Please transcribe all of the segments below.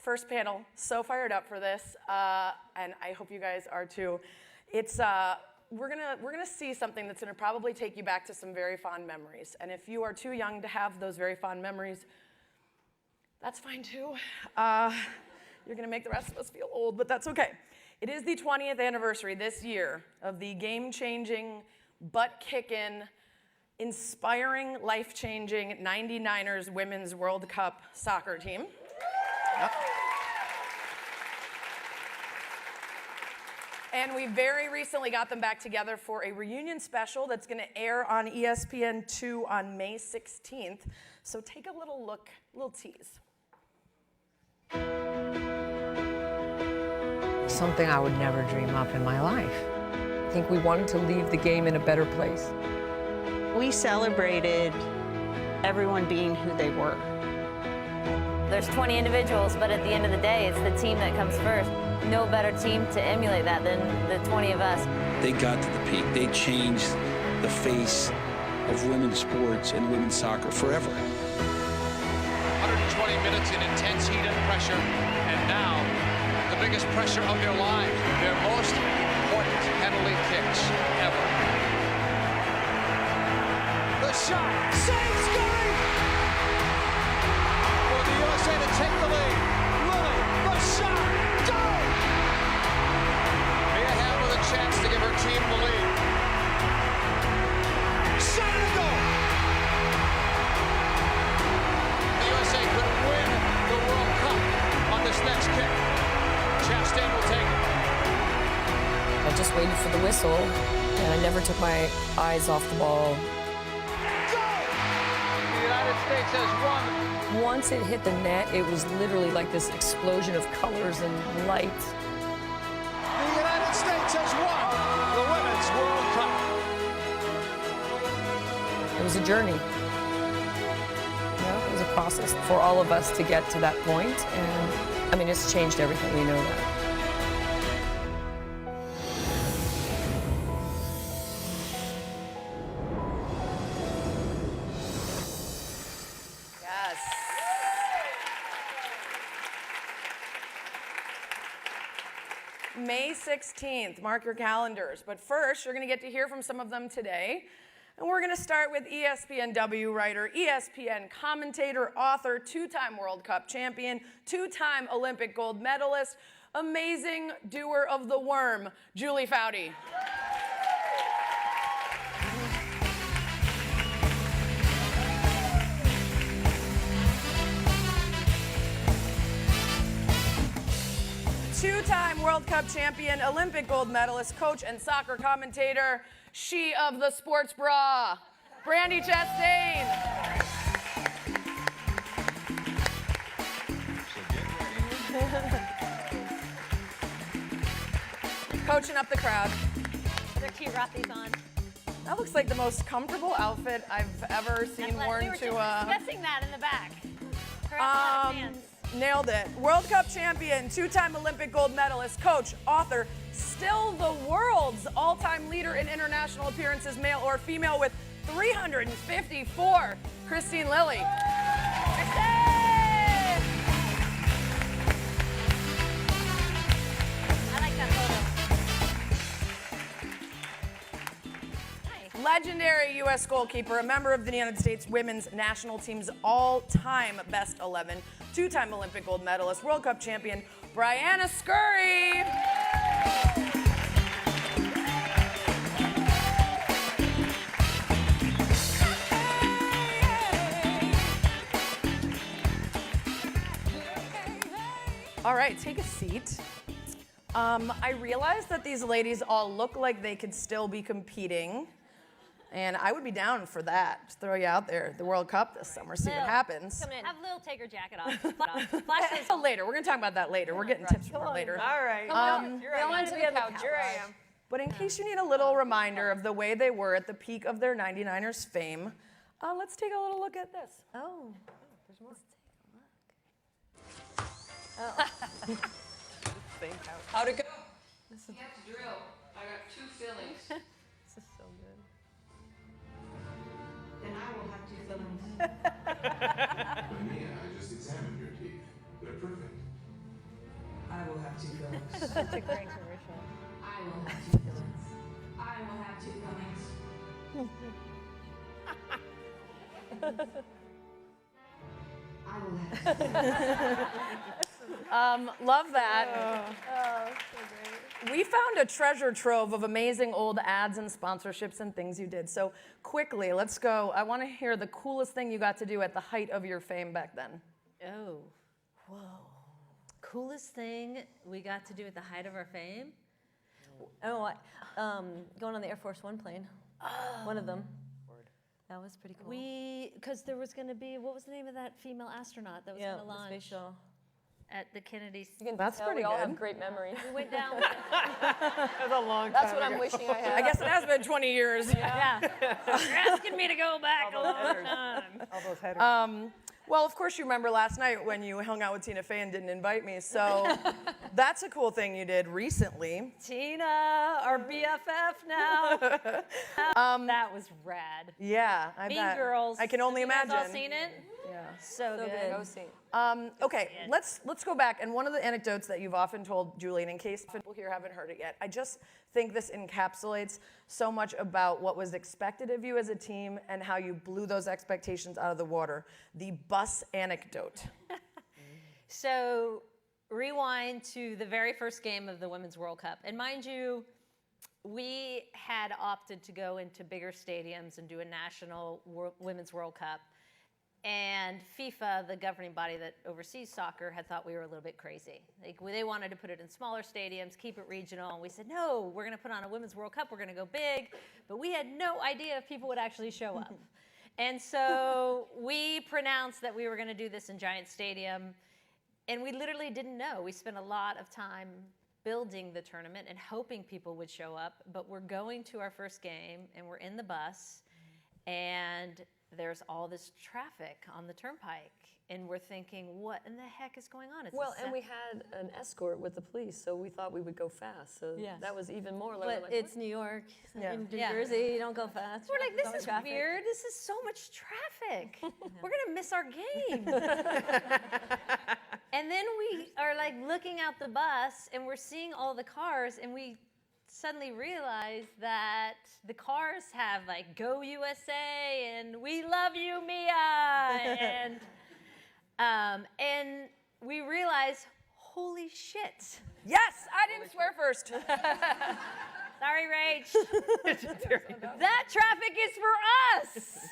first panel. So fired up for this, and I hope you guys are too. It's we're gonna see something that's gonna probably take you back to some very fond memories. And if you are too young to have those very fond memories, that's fine too. You're gonna make the rest of us feel old, but that's okay. It is the 20th anniversary this year of the game-changing, butt-kicking, inspiring, life-changing 99ers Women's World Cup soccer team. Yep. And we very recently got them back together for a reunion special that's going to air on ESPN2 on May 16th. So take a little look, a little tease. Something I would never dream up in my life. I think we wanted to leave the game in a better place. We celebrated everyone being who they were. There's 20 individuals, but at the end of the day, it's the team that comes first. No better team to emulate that than the 20 of us. They got to the peak. They changed the face of women's sports and women's soccer forever. 120 minutes in intense heat and pressure, and now the biggest pressure of their lives, their most important penalty kicks ever. The shot, save Scurry! For the USA to take the lead. Lily, the shot, go! Mia Hamm with a chance to give her team the lead. Shot and a goal! The USA could win the World Cup on this next kick. Chastain will take it. I just waited for the whistle, and I never took my eyes off the ball. The United States has won. Once it hit the net, it was literally like this explosion of colors and light. The United States has won the Women's World Cup. It was a journey. It was a process for all of us to get to that point, and I mean, it's changed everything. We know that. Yes. May 16th, mark your calendars. But first, you're going to get to hear from some of them today. And we're going to start with espnW writer, ESPN commentator, author, two-time World Cup champion, two-time Olympic gold medalist, amazing doer of the worm, Julie Foudy. Two-time World Cup champion, Olympic gold medalist, coach, and soccer commentator, she of the sports bra, Brandi Chastain. Coaching up the crowd. They're cute Rothy's on. That looks like the most comfortable outfit I've ever seen worn we were to discussing that in the back. Her fans. Nailed it. World Cup champion, two-time Olympic gold medalist, coach, author, still the world's all-time leader in international appearances, male or female, with 354, Kristine Lilly. I like that photo. Legendary U.S. goalkeeper, a member of the United States women's national team's all-time best 11, two-time Olympic gold medalist, World Cup champion, Brianna Scurry. All right, take a seat. I realize that these ladies all look like they could still be competing. And I would be down for that. Just throw you out there. The World Cup this summer, see what happens. Come in. Have Lil take her jacket off. Flash this. Later, we're gonna talk about that later. We're getting tips from her later. All right. You're on to the couch. Here I am. But in case you need a little reminder of the way they were at the peak of their 99ers fame, let's take a little look at this. Oh, there's more. How'd it go? You have to drill. I got 2 fillings. This is so good. Then I will have 2 fillings. But Mia, I just examined your teeth. They're perfect. have two feelings. Such a great commercial. I will have two feelings. I will have two feelings. I will have two feelings. Love that. We found a treasure trove of amazing old ads and sponsorships and things you did. So quickly, let's go. I want to hear the coolest thing you got to do at the height of your fame back then. Oh, whoa. Coolest thing we got to do at the height of our fame? Oh, going on the Air Force One plane. One of them. That was pretty cool. Because there was going to be, what was the name of that female astronaut that was going to launch space shuttle. at the Kennedy? That's pretty We all good. have great memory. We went down. That's what I'm wishing I had. I guess it has been 20 years. Yeah. You're asking me to go back a long time. All those headers. Well, of course you remember last night when you hung out with Tina Fey and didn't invite me. So that's a cool thing you did recently. Tina, our BFF now. That was rad. Yeah, I Mean bet. Girls. I can only Have you guys imagine. all seen it? Yeah. So good. Go see. Okay, let's go back. And one of the anecdotes that you've often told, Julian, in case people here haven't heard it yet, I just think this encapsulates so much about what was expected of you as a team and how you blew those expectations out of the water. The bus anecdote. So rewind to the very first game of the Women's World Cup. And mind you, we had opted to go into bigger stadiums and do a national Women's World Cup. And FIFA, the governing body that oversees soccer, had thought we were a little bit crazy. They wanted to put it in smaller stadiums, keep it regional. And we said, no, we're going to put on a Women's World Cup. We're going to go big. But we had no idea if people would actually show up. And so we pronounced that we were going to do this in Giant Stadium. And we literally didn't know. We spent a lot of time building the tournament and hoping people would show up. But we're going to our first game, and we're in the bus. And there's all this traffic on the turnpike, and we're thinking, what in the heck is going on? It's Well, and we had an escort with the police, so we thought we would go fast. So Yes. that was even more. But it's New York, in New Yeah. Jersey. You don't go fast. we're like, There's this is traffic. weird. This is so much traffic. We're gonna miss our game. And then we are like looking out the bus, and we're seeing all the cars, and we suddenly realize that the cars have like "Go USA" and "We love you, Mia," and we realize, holy shit! Yes, I didn't swear first. Sorry, Rach. That traffic is for us.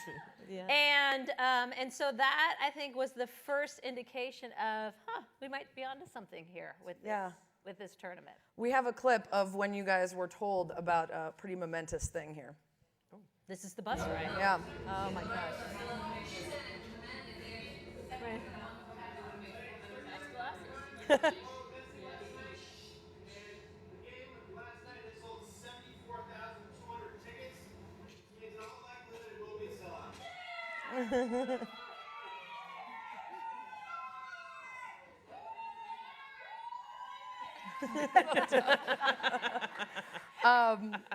And so that I think was the first indication of, we might be onto something here with this. Yeah. With this tournament. We have a clip of when you guys were told about a pretty momentous thing here. This is the bus ride. Yeah. Oh my gosh. Last night they sold 74,200 tickets. In all likelihood, it will be a sellout.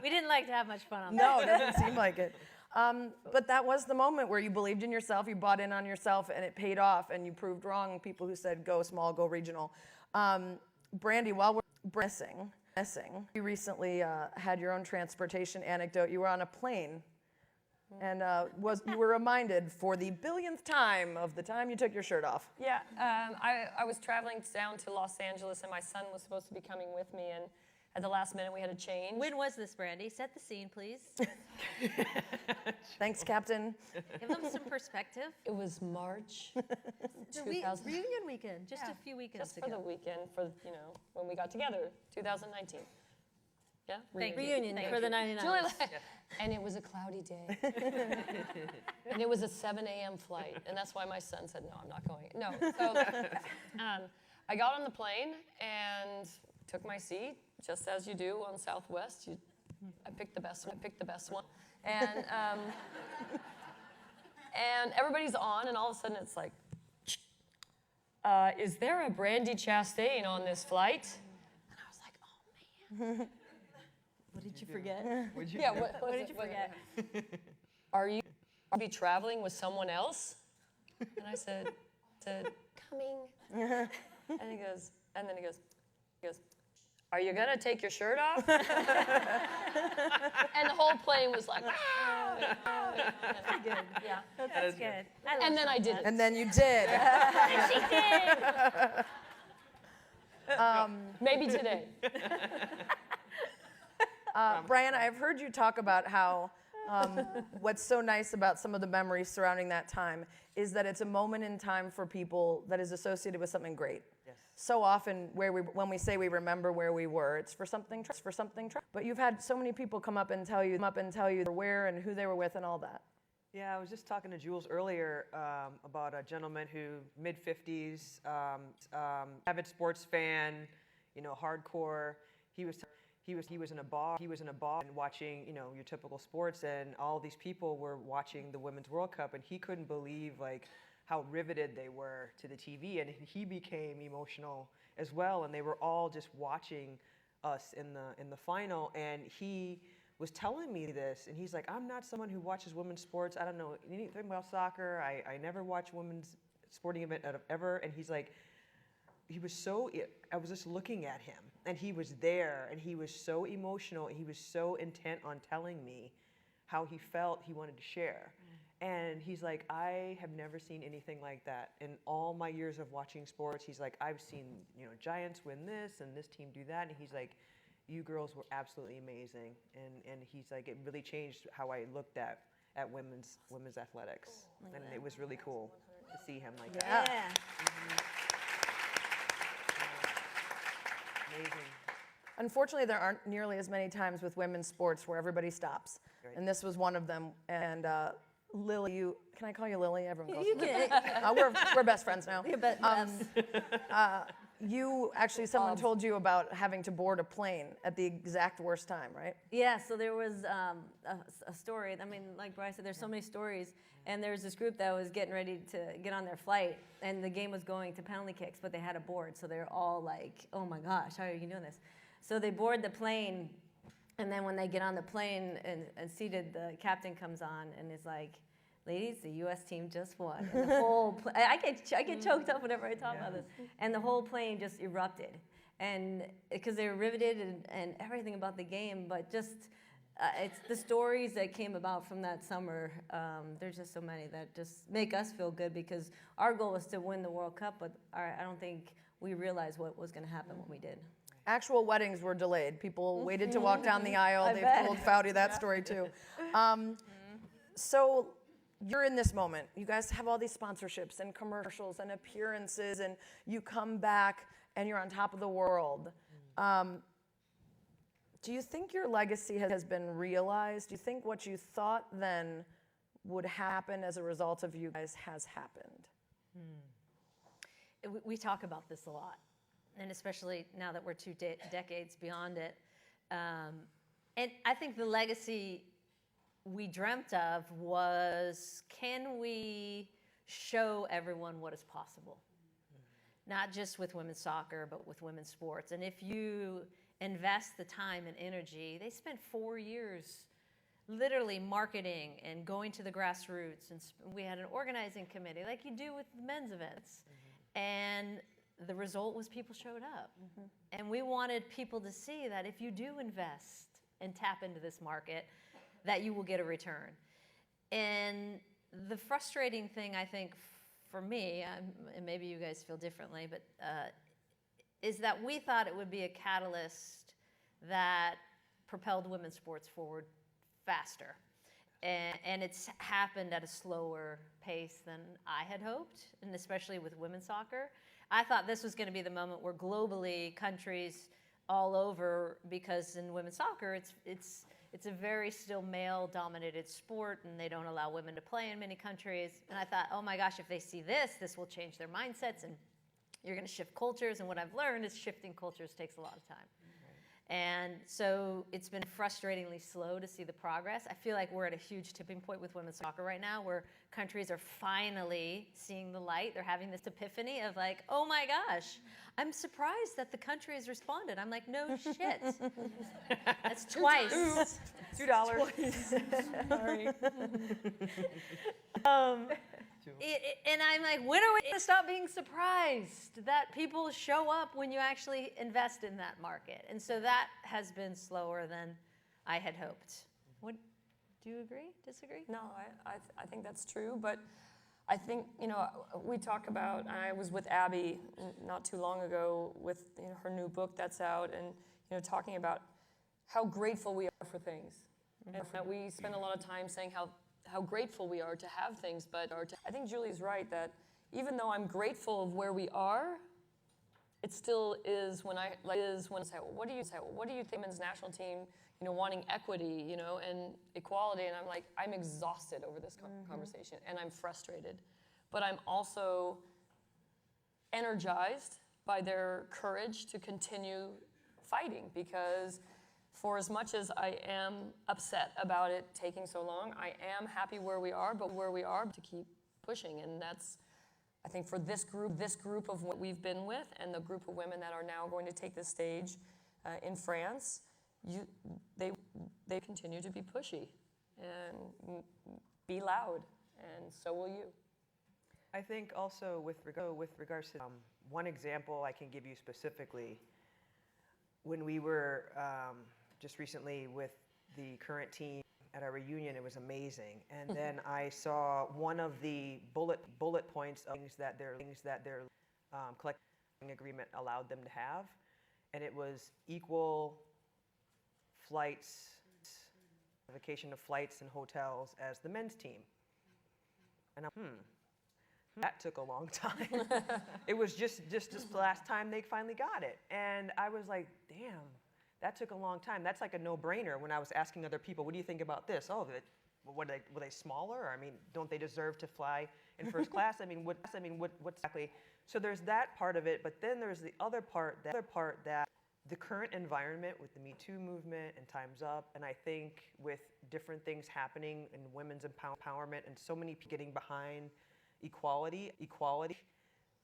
We didn't like to have much fun on that. No, it doesn't seem like it. But that was the moment where you believed in yourself, you bought in on yourself, and it paid off, and you proved wrong people who said go small, go regional. Brandy, while we're missing, you recently had your own transportation anecdote. You were on a plane, and you were reminded for the billionth time of the time you took your shirt off. Yeah, I was traveling down to Los Angeles, and my son was supposed to be coming with me, and at the last minute we had to change. When was this, Brandy? Set the scene, please. Thanks, Captain. Give them some perspective. It was March The 2000. reunion weekend, just a few weekends Just for the ago. weekend, when we got together, 2019. Yeah? Thank you. Reunion Thank for you. the 99. And it was a cloudy day. And it was a 7 a.m. flight. And that's why my son said, no, I'm not going. No. So I got on the plane and took my seat, just as you do on Southwest. I picked the best one. And, and everybody's on, and all of a sudden it's like, is there a Brandy Chastain on this flight? And I was like, oh, man. What did you forget? Yeah, what did you forget? Are you be traveling with someone else? And I said, coming. And then he goes, He goes, "Are you gonna take your shirt off?" And the whole plane was like, Good. yeah. That's good. And then I did it. And then you did. She did. Maybe today. Brian, I've heard you talk about how what's so nice about some of the memories surrounding that time is that it's a moment in time for people that is associated with something great. Yes. So often, when we say we remember where we were, it's for something. But you've had so many people come up and tell you where and who they were with and all that. Yeah, I was just talking to Jules earlier about a gentleman who mid-50s, avid sports fan, hardcore. He was in a bar and watching, your typical sports, and all these people were watching the Women's World Cup, and he couldn't believe how riveted they were to the TV, and he became emotional as well, and they were all just watching us in the final, and he was telling me this, and he's like, "I'm not someone who watches women's sports. I don't know anything about soccer. I never watch women's sporting event ever." And he's like, I was just looking at him, and he was there, and he was so emotional, and he was so intent on telling me how he felt he wanted to share. And he's like, "I have never seen anything like that in all my years of watching sports." He's like, "I've seen, Giants win this and this team do that." And he's like, "You girls were absolutely amazing." And he's like, "It really changed how I looked at women's athletics." And it was really cool to see him like that. Yeah. Amazing. Unfortunately, there aren't nearly as many times with women's sports where everybody stops. Right. And this was one of them. And Lily, can I call you Lily? Everyone calls You me. can. We're best friends now. Yes. You actually, someone told you about having to board a plane at the exact worst time, right? Yeah, so there was a story. I mean, like Bryce said, there's so many stories. And there was this group that was getting ready to get on their flight, and the game was going to penalty kicks, but they had a board. So they're all like, "Oh my gosh, how are you doing this?" So they board the plane, and then when they get on the plane and seated, the captain comes on and is like, "Ladies, the U.S. team just won." And the whole I get choked up whenever I talk about this. And the whole plane just erupted, and because they were riveted and everything about the game, but just it's the stories that came about from that summer. There's just so many that just make us feel good, because our goal was to win the World Cup, but I don't think we realized what was going to happen when we did. Actual weddings were delayed. People waited to walk down the aisle. I They've bet. told Foudy that story too. So you're in this moment. You guys have all these sponsorships and commercials and appearances, and you come back and you're on top of the world. Do you think your legacy has been realized? Do you think what you thought then would happen as a result of you guys has happened? We talk about this a lot, and especially now that we're two decades beyond it. And I think the legacy we dreamt of was, can we show everyone what is possible? Not just with women's soccer, but with women's sports. And if you invest the time and energy, they spent 4 years literally marketing and going to the grassroots. And we had an organizing committee like you do with men's events. And the result was people showed up. And we wanted people to see that if you do invest and tap into this market, that you will get a return. And the frustrating thing, I think, for me, and maybe you guys feel differently, but is that we thought it would be a catalyst that propelled women's sports forward faster. And it's happened at a slower pace than I had hoped, and especially with women's soccer. I thought this was going to be the moment where globally countries all over, because in women's soccer, it's a very still male-dominated sport, and they don't allow women to play in many countries. And I thought, oh my gosh, if they see this will change their mindsets, and you're going to shift cultures. And what I've learned is shifting cultures takes a lot of time. And so it's been frustratingly slow to see the progress. I feel like we're at a huge tipping point with women's soccer right now, where countries are finally seeing the light. They're having this epiphany of like, oh my gosh, I'm surprised that the country has responded. I'm like, no shit. That's twice. $2. Sorry. too. And I'm like, when are we going to stop being surprised that people show up when you actually invest in that market? And so that has been slower than I had hoped. What, do you agree, disagree? No, I think that's true, but I think, we talk about, I was with Abby not too long ago with her new book that's out, and talking about how grateful we are for things. And that we spend a lot of time saying how grateful we are to have things, but I think Julie's right that even though I'm grateful of where we are, it still is when I say, well, what do you think women's national team, wanting equity, and equality, and I'm like, I'm exhausted over this conversation, and I'm frustrated, but I'm also energized by their courage to continue fighting, because for as much as I am upset about it taking so long, I am happy where we are, but to keep pushing, and that's, I think, for this group of what we've been with, and the group of women that are now going to take the stage in France, they continue to be pushy and be loud, and so will you. I think also with regards to one example I can give you specifically, when we were just recently with the current team at our reunion, it was amazing. And then I saw one of the bullet points of things that their collective agreement allowed them to have, and it was equal flights, vacation of flights and hotels as the men's team. And that took a long time. It was just this last time they finally got it, and I was like, damn. That took a long time. That's like a no-brainer when I was asking other people, what do you think about this? Oh, were they smaller? I mean, don't they deserve to fly in first class? What exactly? So there's that part of it, but then there's the other part that the current environment with the Me Too movement and Time's Up, and I think with different things happening in women's empowerment and so many people getting behind equality,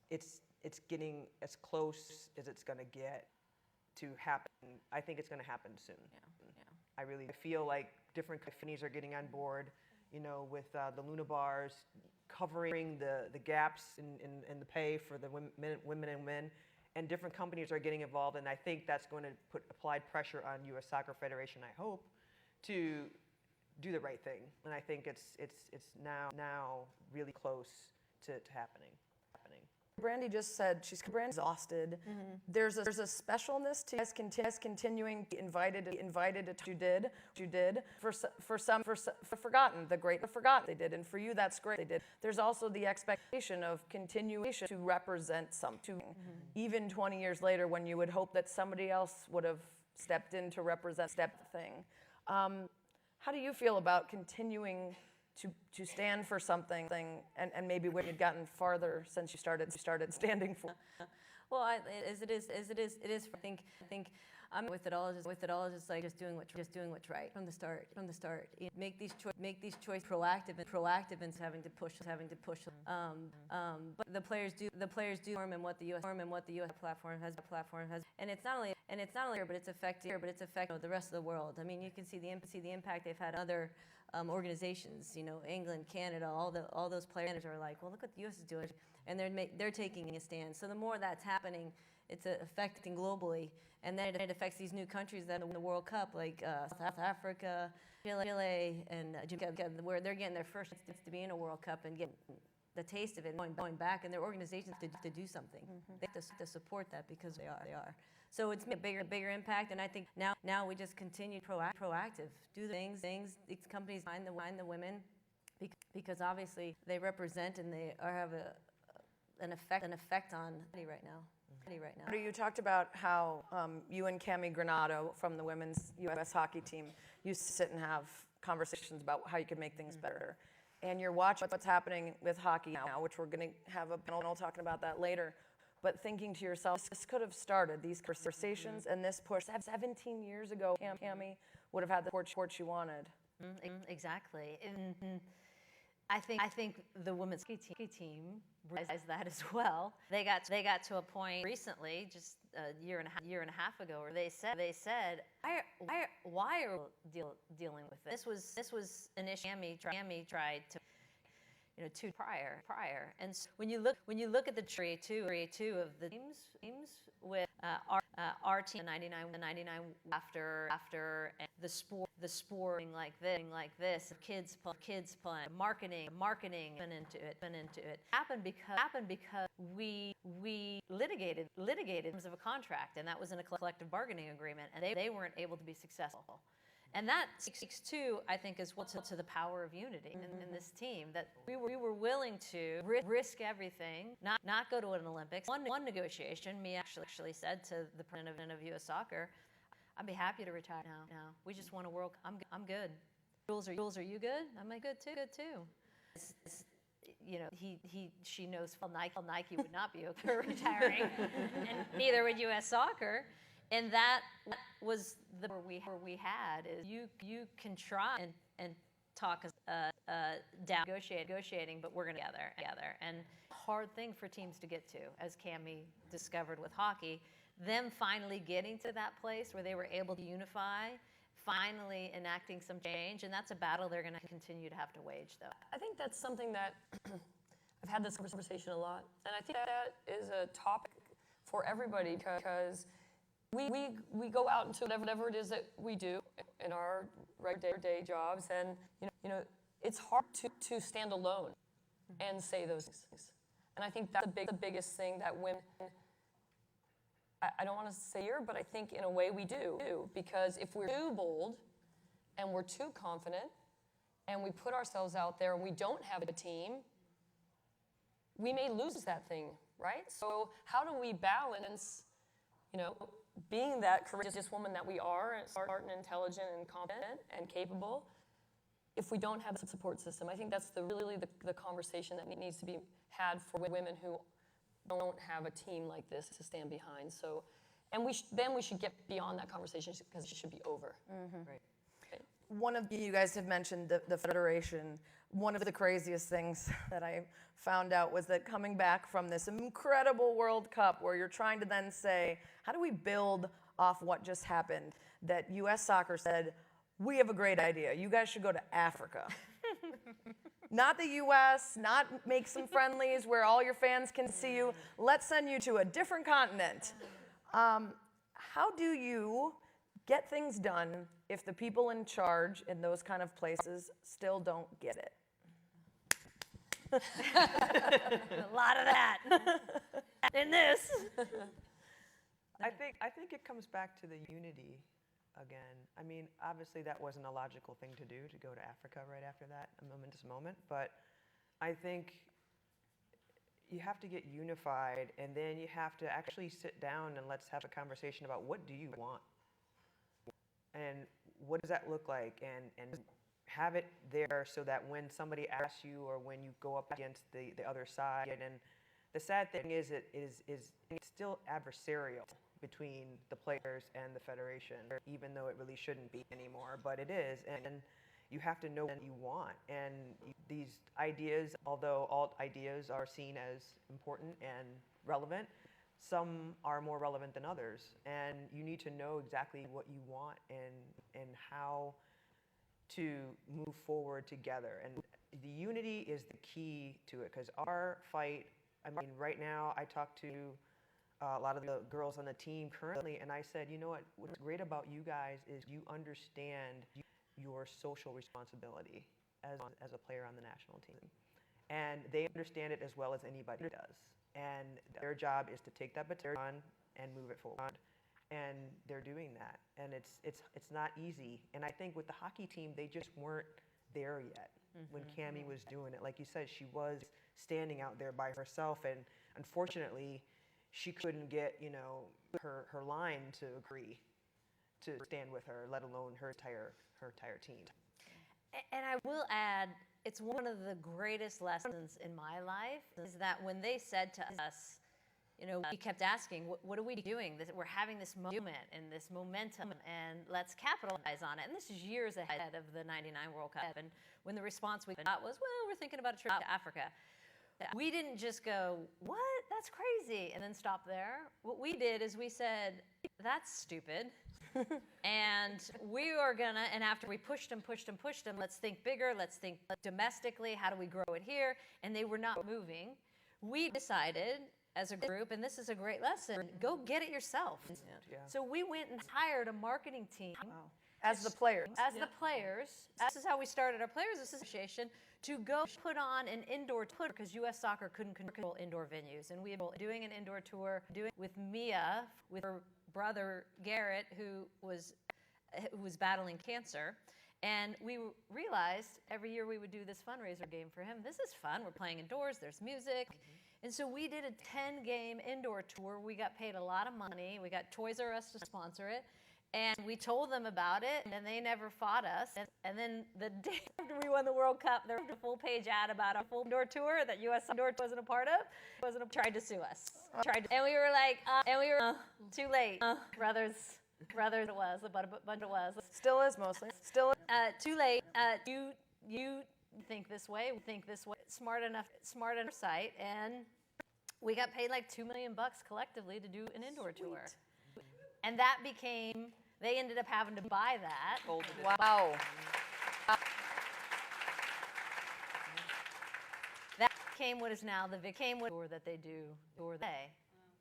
it's getting as close as it's going to get to happen. I think it's going to happen soon. I feel like different companies are getting on board, with the Luna bars covering the gaps in the pay for the women and men, and different companies are getting involved, and I think that's going to put applied pressure on U.S. Soccer Federation, I hope, to do the right thing. And I think it's now really close to happening. Brandy just said she's exhausted. There's a specialness to us continuing to be invited to you did for some forgotten they did, and for you that's great they did. There's also the expectation of continuation to represent something, even 20 years later when you would hope that somebody else would have stepped in to represent the thing. How do you feel about continuing to stand for something, and maybe when you'd gotten farther since you started standing for? Well, it is. I think I'm with it all. Just like doing what's right from the start. Make these choices proactive and having to push. But the players do and what the U.S. platform has, and it's not only here, but it's affecting the rest of the world. I mean, you can see the impact they've had on other organizations, England, Canada, all those players are like, well, look what the U.S. is doing, and they're taking a stand. So the more that's happening, it's affecting globally, and then it affects these new countries that in the World Cup, like South Africa, Chile, and where they're getting their first chance to be in a World Cup and getting the taste of it, going back, and their organizations to do something. They have to support that because they are. So it's a bigger impact, and I think now we just continue proactive, do things. These companies find the women, because obviously they represent and they have an effect on right now. You talked about how you and Cami Granado from the women's U.S. hockey team used to sit and have conversations about how you could make things better. And you're watching what's happening with hockey now, which we're going to have a panel talking about that later. But thinking to yourself, this could have started these conversations and this push 17 years ago. Cami would have had the support she wanted. Exactly. And I think the women's hockey team realized that as well. They got to a point recently, just a year and a half ago, where they said, why are we dealing with this? This was an issue Cami tried to. two prior. And so when you look at the tree too of the teams with our team, the 99 after and the sport like this, kids playing, marketing went into it happened because we litigated in terms of a contract, and that was in a collective bargaining agreement, and they weren't able to be successful. And that speaks to, I think, as well to the power of unity in this team, that we were willing to risk everything, not go to an Olympics. One negotiation, me actually said to the president of U.S. Soccer, I'd be happy to retire now. We just won a World Cup. I'm good. Jules, are you good? I'm like, good too. She knows Nike would not be okay retiring, and neither would U.S. Soccer. And that was where we had is you can try and talk down negotiating, but we're going together. And hard thing for teams to get to, as Cammie discovered with hockey, them finally getting to that place where they were able to unify, finally enacting some change, and that's a battle they're going to continue to have to wage, though. I think that's something that I've had this conversation a lot, and I think that is a topic for everybody because we go out into whatever it is that we do in our regular day jobs, and it's hard to stand alone and say those things. And I think that's the biggest thing that women, I don't want to say here, but I think in a way we do, because if we're too bold and we're too confident and we put ourselves out there and we don't have a team, we may lose that thing, right? So how do we balance, being that courageous woman that we are, smart and intelligent and competent and capable, if we don't have a support system? I think that's really the conversation that needs to be had for women who don't have a team like this to stand behind. So, and then we should get beyond that conversation because it should be over. Mm-hmm. Right. One of you guys have mentioned the federation. One of the craziest things that I found out was that coming back from this incredible World Cup where you're trying to then say, how do we build off what just happened? That U.S. Soccer said, we have a great idea. You guys should go to Africa. Not the U.S., not make some friendlies where all your fans can see you. Let's send you to a different continent. How do you get things done if the people in charge in those kind of places still don't get it? A lot of that in this. I think it comes back to the unity again. I mean, obviously that wasn't a logical thing to do, to go to Africa right after that, a momentous moment, but I think you have to get unified, and then you have to actually sit down and let's have a conversation about what do you want? And what does that look like? And have it there so that when somebody asks you or when you go up against the other side, and the sad thing is it's still adversarial between the players and the federation, even though it really shouldn't be anymore, but it is. And you have to know what you want. And these ideas, although all ideas are seen as important and relevant, some are more relevant than others. And you need to know exactly what you want and how to move forward together. And the unity is the key to it, because our fight, I mean, right now I talk to a lot of the girls on the team currently, and I said, you know what's great about you guys is you understand your social responsibility as a player on the national team. And they understand it as well as anybody does. And their job is to take that baton and move it forward. And they're doing that. And it's not easy. And I think with the hockey team, they just weren't there yet when Cammie was doing it. Like you said, she was standing out there by herself, and unfortunately, she couldn't get, her line to agree to stand with her, let alone her entire team. And I will add, it's one of the greatest lessons in my life is that when they said to us, we kept asking, what are we doing? We're having this moment and this momentum, and let's capitalize on it. And this is years ahead of the '99 World Cup. And when the response we got was, well, we're thinking about a trip to Africa. We didn't just go, what? That's crazy, and then stop there. What we did is we said, that's stupid. And we are gonna, and after we pushed them, let's think bigger, let's think domestically, how do we grow it here? And they were not moving. We decided as a group, and this is a great lesson, go get it yourself. So we went and hired a marketing team. As the players. As the players, this is how we started our Players Association, to go put on an indoor tour, because U.S. Soccer couldn't control indoor venues. And we were doing an indoor tour with Mia, with her brother Garrett, who was battling cancer. And we realized every year we would do this fundraiser game for him. This is fun. We're playing indoors. There's music. And so we did a 10-game indoor tour. We got paid a lot of money. We got Toys R Us to sponsor it. And we told them about it, and they never fought us. And then the day after we won the World Cup, there was a full-page ad about a full indoor tour that U.S. Indoor wasn't a part of. Tried to sue us. And we were like, too late. Brothers, it was, but a bunch it was. Still is mostly. Too late. You think this way. Smart enough site, and we got paid like $2 million collectively to do an indoor tour. And that became. They ended up having to buy that. Wow. That became what is now the tour that they do.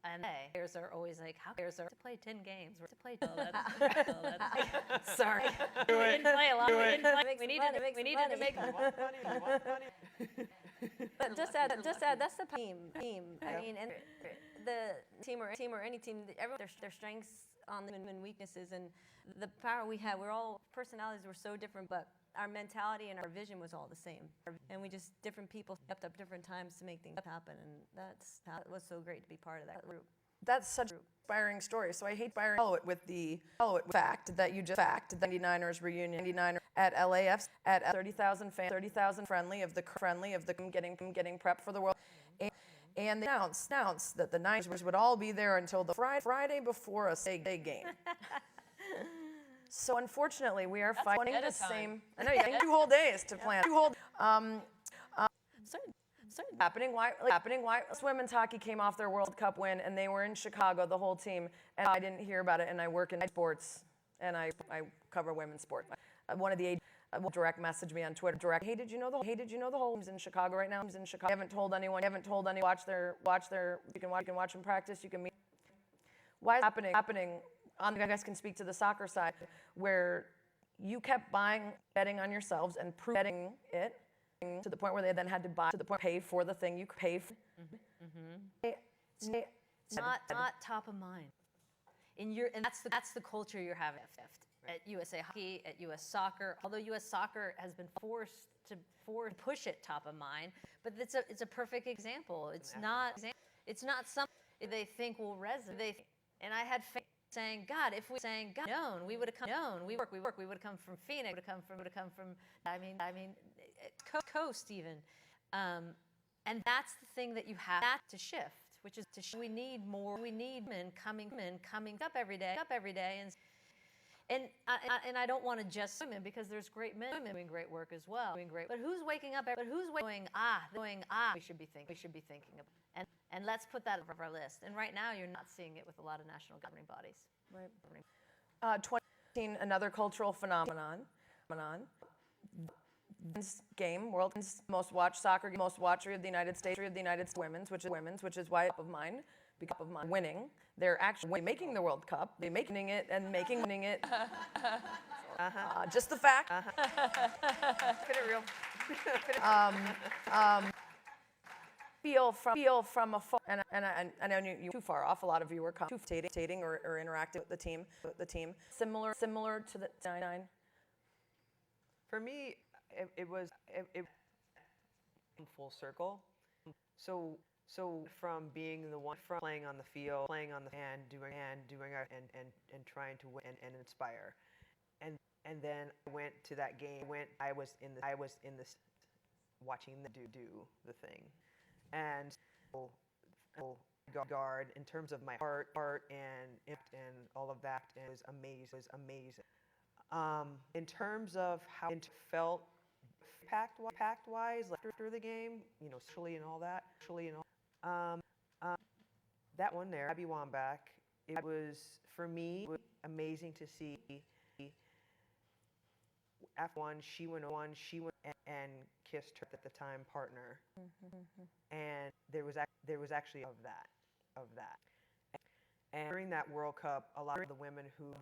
And players are always like, how players are to play 10 games? We're to play. Sorry. We didn't play a lot. We needed to make money. But just add, that's the team. I mean, and the team or any team, everyone their strengths on them and weaknesses, and the power we had. Personalities were so different, but our mentality and our vision was all the same. And we just, different people stepped up different times to make things happen, and it was so great to be part of that group. That's such an inspiring story. So I hate follow it with the fact that you just the 99ers reunion, 99 at LAFC at 30,000 fans, 30,000 friendly of the getting prepped for the World. And they announced that the Niners would all be there until the Friday before a day game. So unfortunately, we are fighting the same. I know you have 2 whole days to plan. 2 whole. Happening. Why? Women's hockey came off their World Cup win, and they were in Chicago, the whole team, and I didn't hear about it. And I work in sports, and I cover women's sports. One of the direct messaged me on Twitter. Hey, did you know the whole team's in Chicago right now? I haven't told anyone. Watch their. You can watch them practice. You can meet. Why is it happening? You guys can speak to the soccer side, where you kept betting on yourselves and proving it to the point where they then had to pay for the thing you pay for. It's not top of mind. And that's the culture you're having at USA Hockey, at U.S. Soccer. Although U.S. Soccer has been forced to push it top of mind, but it's a perfect example. It's not something they think will resonate. And I had faith saying, God, if we known, we would have come. Known, we would have come from Phoenix. Would have come from. I mean, coast even. And that's the thing that you have to shift, which is we need more. We need men coming up every day, and I don't want to just women, because there's great men doing great work as well, But who's waking up? Going we should be thinking of, and let's put that on our list. And right now, you're not seeing it with a lot of national governing bodies. Right. 2018, another cultural phenomenon. Game, world's most watched soccer game, most watched of the United States, women's, which is why top of mind, because of my winning. They're actually making the World Cup. They're making it and making it. Just the fact. Get it real. Feel from afar, and I know you too far off. A lot of you were commentating or interacting with the team. Similar to the 9. For me, it was in full circle. So from being the one from playing on the field, and doing and trying to win and inspire, and then I went to that game. I was in this watching them do the thing, and guard in terms of my heart and all of that, and it was amazing. In terms of how it felt pact-wise, like after the game, socially and all that, that one there, Abby Wambach, it was, for me, it was amazing to see. After she went and kissed her at the time partner, and there was actually of that. And during that World Cup, a lot of the women who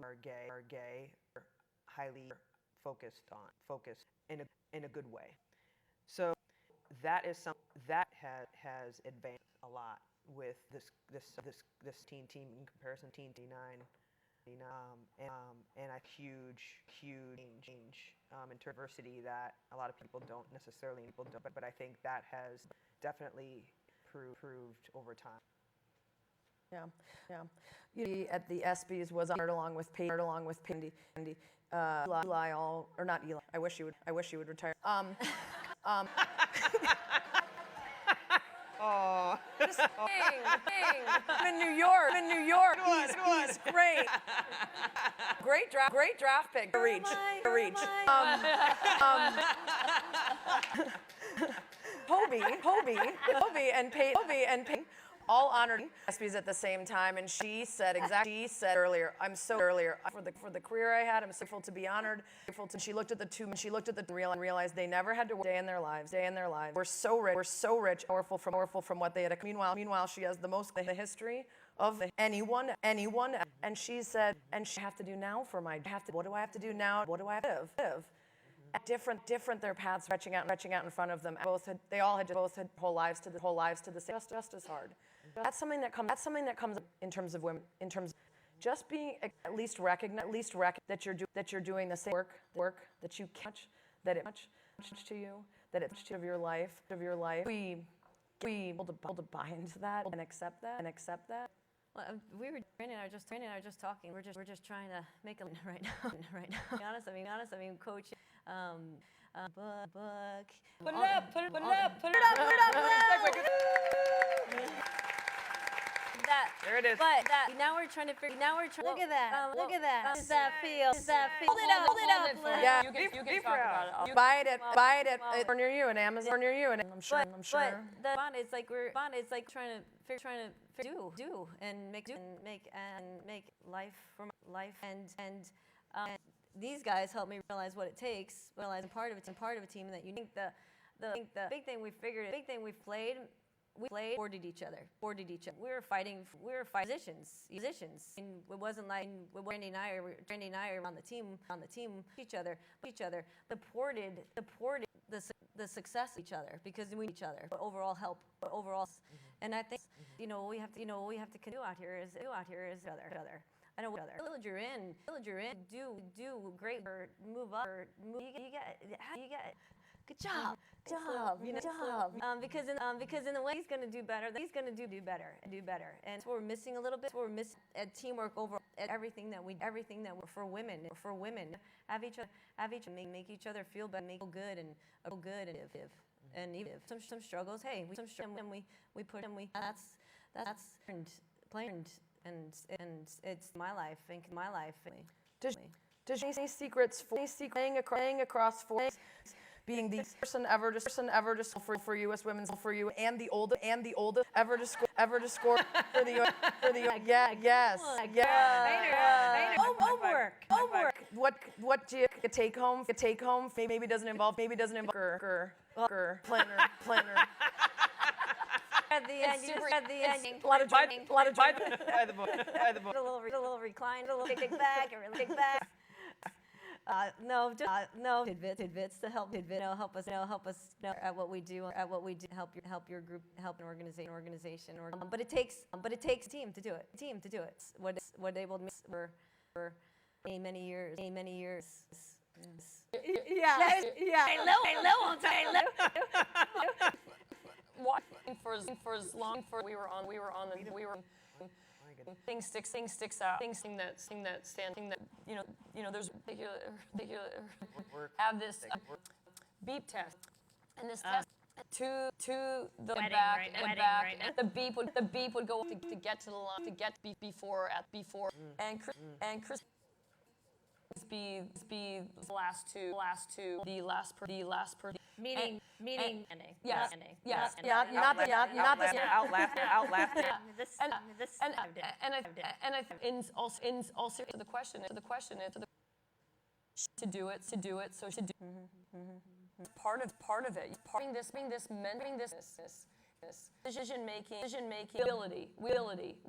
are gay are highly focused in a good way. So that is something that has advanced a lot with this team in comparison to Team 9. And a huge change in diversity that a lot of people don't necessarily, but I think that has definitely proved over time. Yeah. At the ESPYs was honored along with Pindy, Eli, or not Eli. I wish you would retire. Oh. In New York. He's great. Great draft pick. To reach. Hobie and Peyton all honored ESPYs at the same time, and she said earlier, for the career I had, I'm so grateful to be honored. And she looked at the two and realized they never had to work day in their lives. We're so rich, powerful from what they had. Meanwhile, she has the most in the history of anyone, and she said, and she have to do now for my what do I have to do now? What do I have to live? Different their paths stretching out in front of them. They all had whole lives to the same, just as hard. That's something that comes in terms of women, in terms of just being at least recognize that you're doing the same work that you catch, that it much to you, that it's of your life. We able to buy into that and accept that. Well, Randy and I are just talking. We're just trying to make a right now. To be honest, I mean, coach, book. Put it up. That. There it is. But now we're trying to figure. Look at that. Look at that. Does that feel? Hold it up. Yeah. You can talk about it. Buy it at or near you, and Amazon near you, and I'm sure. But the bond is like trying to do and make life from life and these guys help me realize what it takes. Realizing part of a team that you think the big thing we played. We supported each other. We were fighting positions. And it wasn't like Randy and I are on the team each other. Supported the success of each other because we need each other. But overall help. And I think what we have to do out here is other. I know what village you're in. Do great. Move up. You get. Good job. Because in the way he's going to do better. And so we're missing a little bit. We're missing at teamwork over at everything that we're for women. Have each other make each other feel better, make good and and even if some struggles. Hey, we put them. That's planned and it's my life. Does she see secrets playing across four? Being the person ever to score for U.S. women's for you and the oldest ever to score for the yes. Homework. What do you take home? Maybe doesn't involve planner. At the end, A lot of a little recline, a little kick back. No tidbits to help us at what we do, help your group, help an organization. But it takes a team to do it. What able to miss for many years. Yeah. Hello on time. For as long we were on the thing sticks out. Thing that there's particular have this beep test, and this test to the back and the beep would go to get to the line to get before and Chris be the last two the last person Meaning, ending. Yes. Ending. Yes. Ending. Not the Outlasted. and I in also to the question is to do it. So should do part of it. Being this decision making ability. We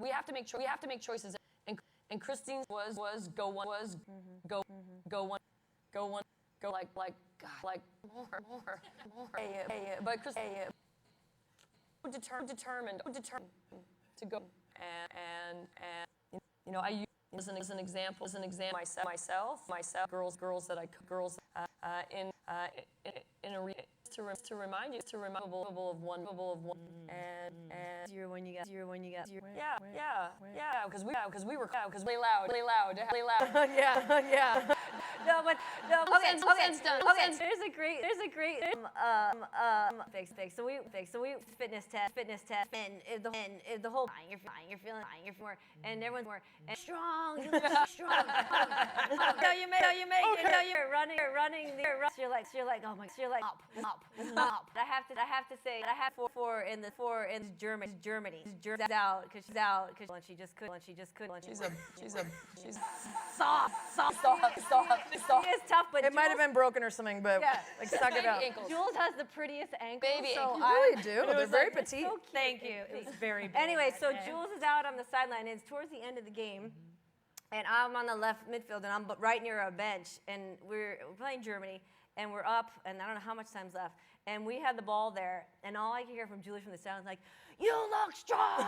have to make choices. And Christine was go one like more. But Christine determined to go and you know I use as an example myself girls that I in a to remind you of one and You're when you got because we were really loud Yeah. no but Sense done. there's a great fix so we fitness test and if the whole you're feeling more and everyone's more and strong no you make it no you're running you're like oh my you're like up I have to say I have four in Germany out because she's out and she just couldn't she's Soft. She is tough, but It might have been broken or something, but Yeah. like suck it up. ankles. Jules has the prettiest ankles. Baby so ankles. You really do. They're very it's petite. so Thank you. It was very big. Anyway, so Jules is out on the sideline, and it's towards the end of the game, and I'm on the left midfield, and I'm right near a bench, and we're playing Germany, and we're up, and I don't know how much time's left, and we had the ball there, and all I could hear from Julie from the sound is like, "You look strong."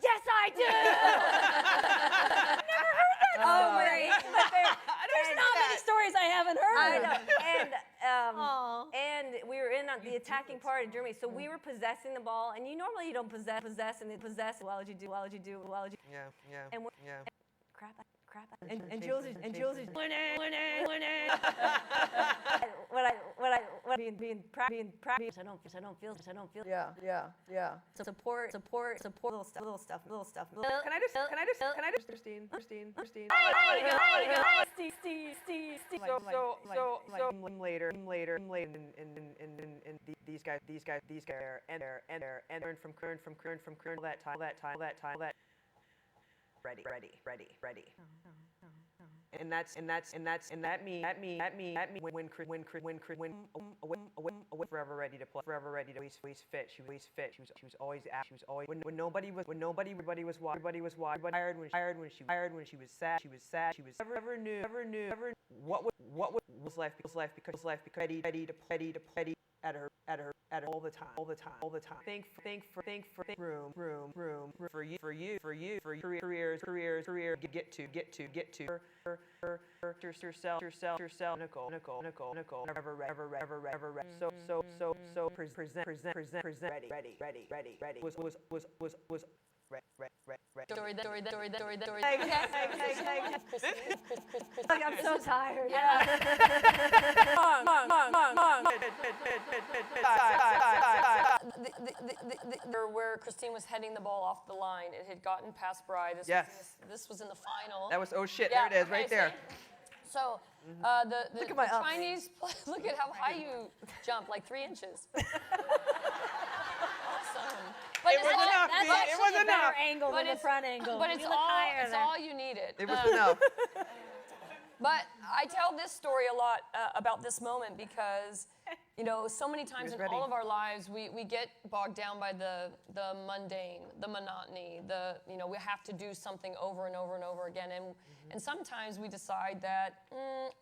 Yes, I do. Never heard that story. There's not many stories I haven't heard. I know. And we were in on the attacking part of Germany, so we were possessing the ball. And you normally don't possess, and then possess. Why would you do? Yeah. And Yeah. crap. And Jules is when I being practice. I don't feel. Yeah. Support. Little stuff. Can I just, Christine. So later, and these guys, and learn from that time. Ready. And that me when forever ready to play, always fit. She was always when nobody was tired when she was sad. She was never knew what was life because ready to play at her all the time. Think for room for you career get to yourself Nicole ever so present ready was story. Like, I'm so tired. Where Christine was heading the ball off the line, it had gotten passed by. This was in the final. That was there it is right there. So the Chinese look at how high you jump, like 3 inches. Awesome. But It was enough. Angle than the front angle. But it's all you needed. It was enough. But I tell this story a lot about this moment because, you know, so many times in all of our lives we get bogged down by the mundane, the monotony, we have to do something over and over and over again. And sometimes we decide that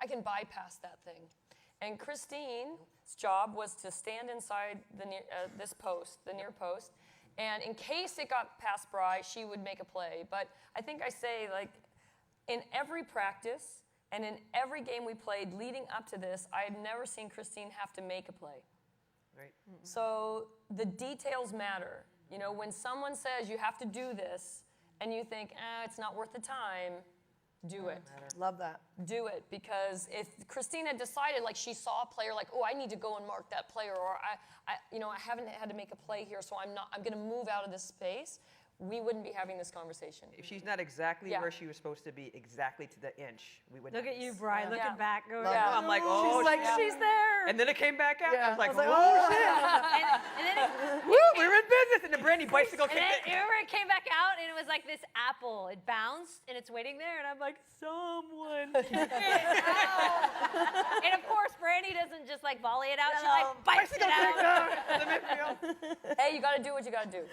I can bypass that thing. And Christine's job was to stand inside the near post, and in case it got passed by, she would make a play. But I think I say, like, in every practice and in every game we played leading up to this, I had never seen Christine have to make a play. Right. So the details matter. You know, when someone says you have to do this, and you think, it's not worth the time, do it. Love that. Do it, because if Christine had decided, like, she saw a player, like, oh, I need to go and mark that player, or I haven't had to make a play here, so I'm going to move out of this space. we wouldn't be having this conversation. If she's not exactly Yeah. where she was supposed to be, exactly to the inch, we would. Look not at you, be. Bri, looking Yeah. back. Going, Yeah. I'm like, oh, She's like, shit. she's there. And then it came back out. Yeah. I was like, I was like, oh, shit. and then it, Woo, we were in business. And the Brandy bicycle and came then in. remember it came back out and it was like this apple. It bounced and it's waiting there and I'm like, someone. And of course, Brandy doesn't just like volley it out. She like bites it out. Hey, you got to do what you got to do.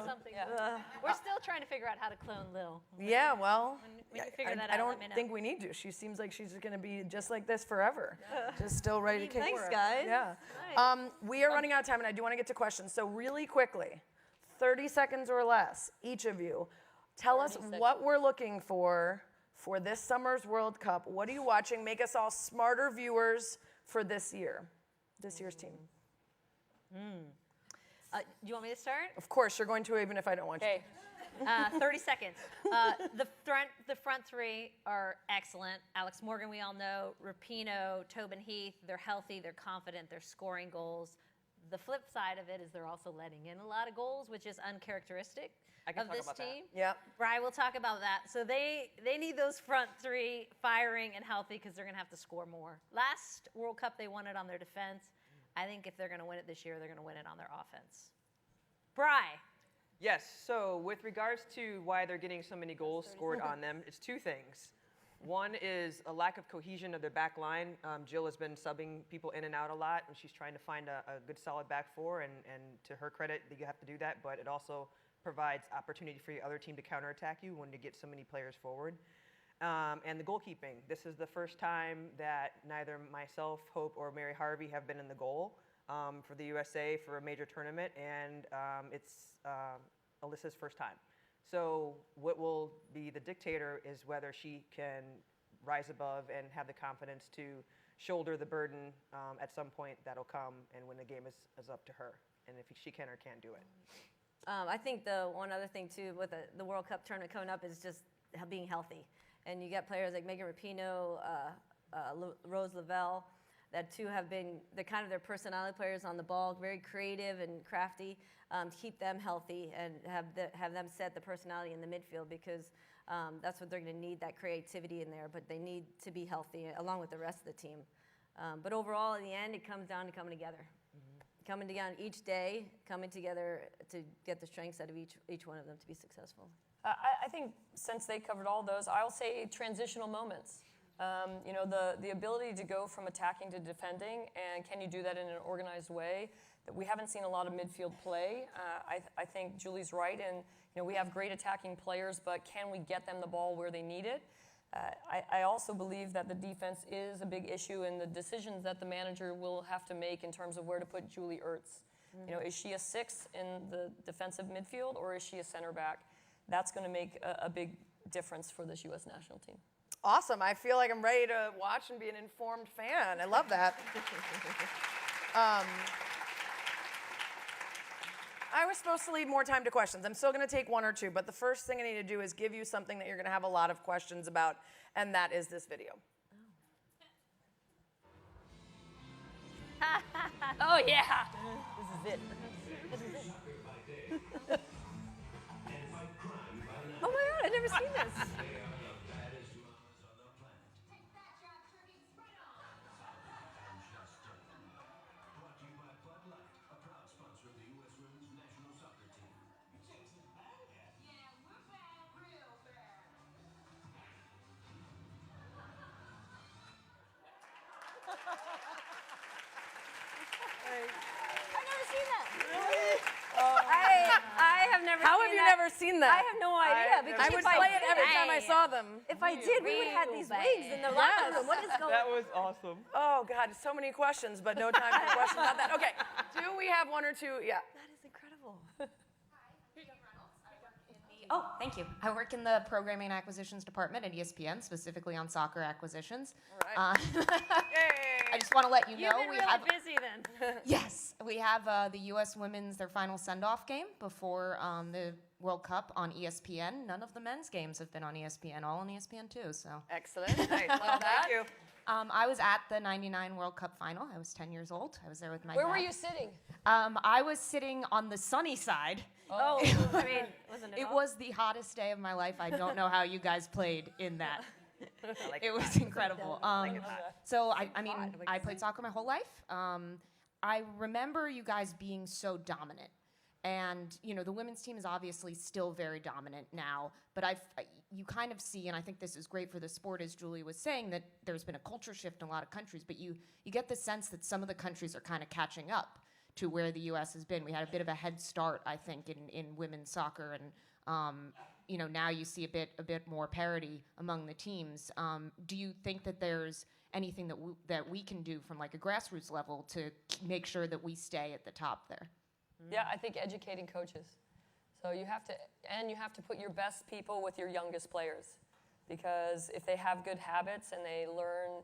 Something. We're still trying to figure out how to clone Lil. Yeah, well, When you figure that I out, don't let me know. think we need to. She seems like she's going to be just like this forever. Just still ready to kick. Thanks, guys. Yeah. We are running out of time, and I do want to get to questions. So really quickly, 30 seconds or less, each of you, tell us what we're looking for this summer's World Cup. What are you watching? Make us all smarter viewers for this year's team. Do you want me to start? Of course, you're going to, even if I don't want you. Okay. 30 seconds. The front three are excellent. Alex Morgan, we all know. Rapinoe, Tobin Heath, they're healthy, they're confident, they're scoring goals. The flip side of it is they're also letting in a lot of goals, which is uncharacteristic of this team. Yeah. Bri will talk about that. So they need those front three firing and healthy because they're going to have to score more. Last World Cup, they won it on their defense. I think if they're going to win it this year, they're going to win it on their offense. Bri. Yes, so with regards to why they're getting so many goals scored on them, it's two things. One is a lack of cohesion of their back line. Jill has been subbing people in and out a lot, and she's trying to find a good solid back four, and to her credit, you have to do that, but it also provides opportunity for your other team to counterattack you when you get so many players forward. And the goalkeeping. This is the first time that neither myself, Hope, or Mary Harvey have been in the goal for the USA for a major tournament, and it's Alyssa's first time. So what will be the dictator is whether she can rise above and have the confidence to shoulder the burden at some point that'll come, and when the game is up to her, and if she can or can't do it. I think the one other thing too with the World Cup tournament coming up is just being healthy. And you got players like Megan Rapinoe, Rose Lavelle, that too have been their personality players on the ball, very creative and crafty. To keep them healthy and have them set the personality in the midfield because that's what they're going to need, that creativity in there. But they need to be healthy along with the rest of the team. But overall, in the end, it comes down to coming together. Coming together each day, coming together to get the strengths out of each one of them to be successful. I think since they covered all those, I'll say transitional moments. The ability to go from attacking to defending, and can you do that in an organized way? That we haven't seen a lot of midfield play. I think Julie's right, and we have great attacking players, but can we get them the ball where they need it? I also believe that the defense is a big issue in the decisions that the manager will have to make in terms of where to put Julie Ertz. Is she a 6 in the defensive midfield, or is she a center back? That's going to make a big difference for this U.S. national team. Awesome. I feel like I'm ready to watch and be an informed fan. I love that. I was supposed to leave more time to questions. I'm still going to take one or two, but the first thing I need to do is give you something that you're going to have a lot of questions about, and that is this video. Oh, yeah. This is it. Oh my God, I've never seen this. I have never How seen have you that. never seen that? I have no idea. Because I would if I play it did, every time I saw them. If I did, we would have had these wigs in the locker room. What is going That on? was awesome. Oh, God, so many questions, but no time for questions about that. Okay, do we have one or two? Yeah. That is incredible. Oh, thank you. I work in the Programming and Acquisitions Department at ESPN, specifically on soccer acquisitions. All right. I just want to let you You've know been we really have busy then. yes, we have the U.S. women's their final send-off game before the World Cup on ESPN. None of the men's games have been on ESPN, all on ESPN2. So Excellent. Nice. Love that. Thank you. I was at the '99 World Cup final. I was 10 years old. I was there with my Where dad. were you sitting? I was sitting on the sunny side Oh, I mean, wasn't it? It was the hottest day of my life. I don't know how you guys played in that. It was incredible. So I played soccer my whole life. I remember you guys being so dominant. And, you know, the women's team is obviously still very dominant now, but you kind of see, and I think this is great for the sport, as Julie was saying, that there's been a culture shift in a lot of countries, but you get the sense that some of the countries are kind of catching up to where the U.S. has been. We had a bit of a head start, I think, in women's soccer, and, you know, now you see a bit more parity among the teams. Do you think that there's anything that we can do from like a grassroots level to make sure that we stay at the top there? Yeah, I think educating coaches. So you have to put your best people with your youngest players, because if they have good habits and they learn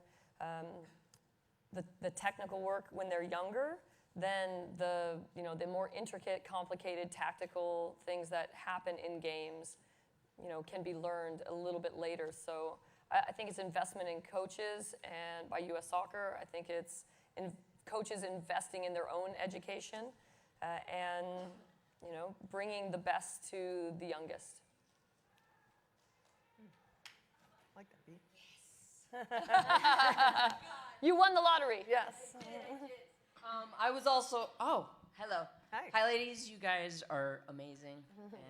the technical work when they're younger, then the more intricate, complicated, tactical things that happen in games, you know, can be learned a little bit later. So I think it's investment in coaches, and by U.S. Soccer, I think it's coaches investing in their own education. And, you know, bringing the best to the youngest. I like that, B. You won the lottery. Yes. I was also, hello. Hi, ladies. You guys are amazing.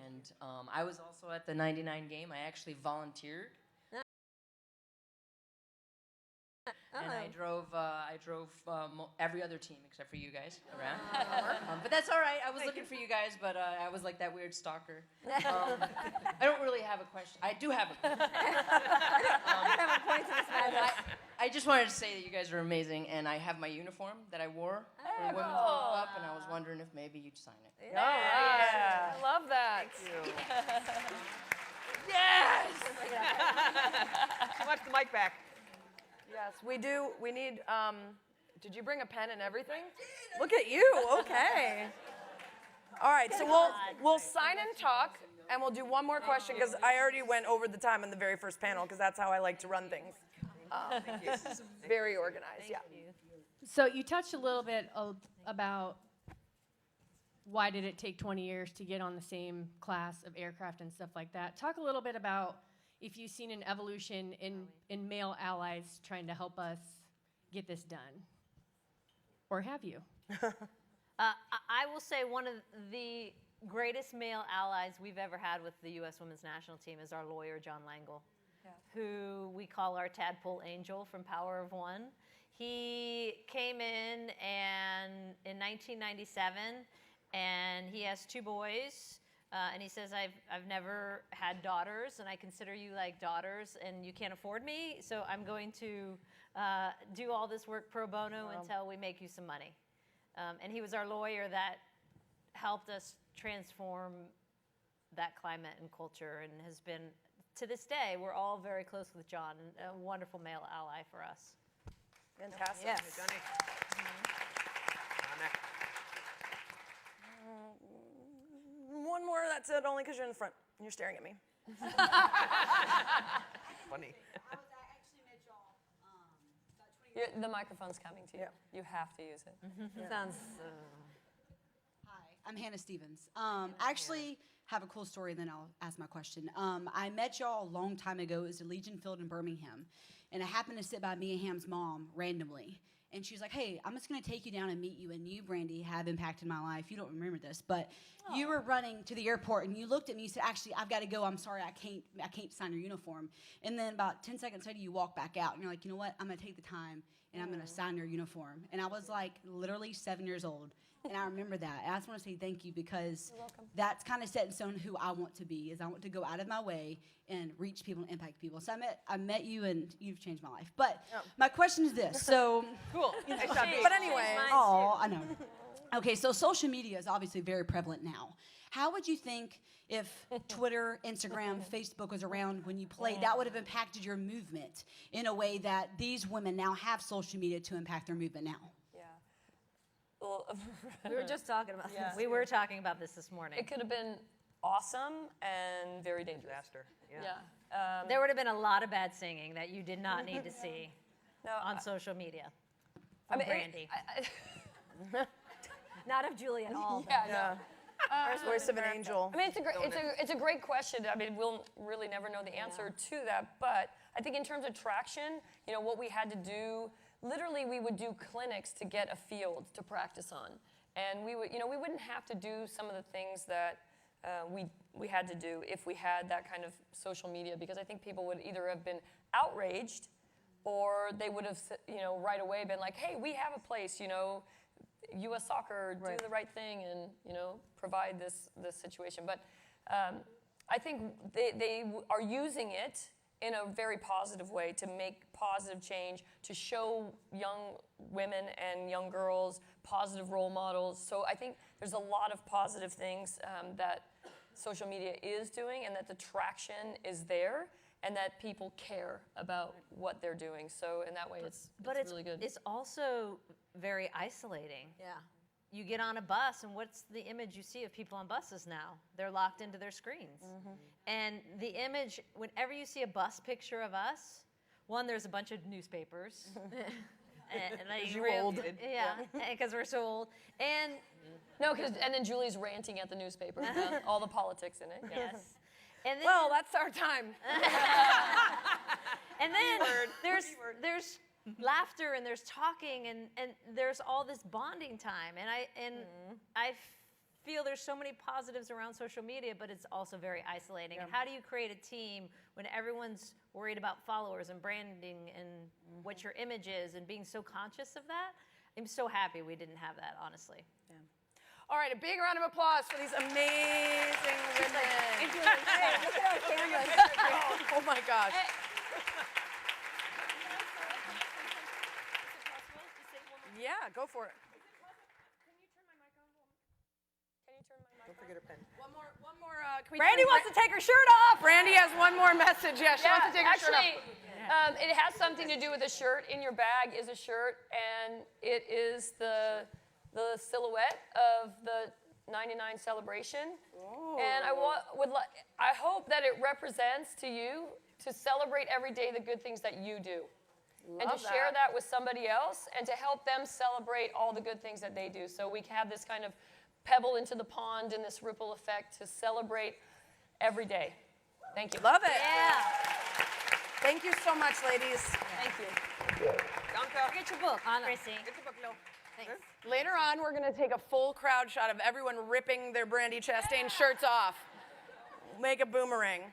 And I was also at the 99 game. I actually volunteered. And I drove every other team except for you guys around. But that's all right. I was looking for you guys, but I was like that weird stalker. I don't really have a question. I do have a question. I just wanted to say that you guys are amazing, and I have my uniform that I wore for the Women's World Cup, and I was wondering if maybe you'd sign it. Yeah. I love that. Yes! She wants the mic back. Yes, we do. We need, did you bring a pen and everything? Look at you, okay. All right, so we'll sign and talk, and we'll do one more question, because I already went over the time in the very first panel, because that's how I like to run things. Very organized, yeah. So you touched a little bit about why did it take 20 years to get on the same class of aircraft and stuff like that. Talk a little bit about if you've seen an evolution in male allies trying to help us get this done. Or have you? I will say one of the greatest male allies we've ever had with the U.S. Women's National Team is our lawyer, John Langle, who we call our tadpole angel from Power of One. He came in 1997, and he has 2 boys. And he says, I've never had daughters, and I consider you like daughters, and you can't afford me, so I'm going to do all this work pro bono until we make you some money. And he was our lawyer that helped us transform that climate and culture, and has been, to this day, we're all very close with John, a wonderful male ally for us. Fantastic. Yes. Johnny. One more, that's it, only because you're in the front and you're staring at me. Funny. The microphone's coming to you. You have to use it. Sounds... Hi, I'm Hannah Stevens. I actually have a cool story, and then I'll ask my question. I met y'all a long time ago. It was at Legion Field in Birmingham, and I happened to sit by Mia Hamm's mom randomly. And she was like, hey, I'm just going to take you down and meet you. And you, Brandy, have impacted my life. You don't remember this, but you were running to the airport, and you looked at me and you said, actually, I've got to go. I'm sorry, I can't sign your uniform. And then about 10 seconds later, you walk back out, and you're like, you know what? I'm going to take the time, and I'm going to sign your uniform. And I was like literally 7 years old. And I remember that. And I just want to say thank you, because that's kind of set in stone who I want to be. Is I want to go out of my way and reach people and impact people. So I met you, and you've changed my life. But my question is this. So cool. You know, But anyway. Oh, I know. Okay, so social media is obviously very prevalent now. How would you think if Twitter, Instagram, Facebook was around when you played, that would have impacted your movement in a way that these women now have social media to impact their movement now? We were just talking about Yeah. this. We were talking about this morning. It could have been awesome and very dangerous. Disaster. Yeah. There would have been a lot of bad singing that you did not need to see on social media from Brandy. Not of Julie at all. Yeah, no. Voice of an angel. I mean, it's a great question. I mean, we'll really never know the answer to that. But I think in terms of traction, what we had to do, literally we would do clinics to get a field to practice on. And we wouldn't have to do some of the things that we had to do if we had that kind of social media, because I think people would either have been outraged or they would have, right away been like, hey, we have a place, U.S. Soccer, do the right thing and, provide this situation. But I think they are using it in a very positive way to make positive change, to show young women and young girls positive role models. So I think there's a lot of positive things that social media is doing, and that the traction is there, and that people care about what they're doing. So in that way, it's really good. It's also very isolating. Yeah. You get on a bus, and what's the image you see of people on buses now? They're locked into their screens. And the image, whenever you see a bus picture of us, one, there's a bunch of newspapers. Because you're old. Yeah, because we're so old. And and then Julie's ranting at the newspaper about all the politics in it. Yeah. yes. And then, Well, that's our time. and then there's laughter and there's talking and there's all this bonding time. And I feel there's so many positives around social media, but it's also very isolating. Yeah. How do you create a team when everyone's worried about followers and branding and what your image is and being so conscious of that? I'm so happy we didn't have that, honestly. Yeah. All right, a big round of applause for these amazing women. Hey, look at our cameras. Oh my gosh. Yeah, go for it. Don't forget her pen. One more. Brandy wants to take her shirt off. Brandy has one more message. Yeah, she wants to take her shirt off. It has something to do with a shirt. In your bag is a shirt, and it is the silhouette of the 99 celebration. Ooh. And I hope that it represents to you to celebrate every day the good things that you do. And to share that with somebody else, and to help them celebrate all the good things that they do. So we have this kind of pebble into the pond and this ripple effect to celebrate every day. Thank you. Love it. Yeah. Thank you so much, ladies. Thank you. Get your book, Chrissy. Thanks. Later on, we're going to take a full crowd shot of everyone ripping their Brandy Chastain shirts off. Make a boomerang.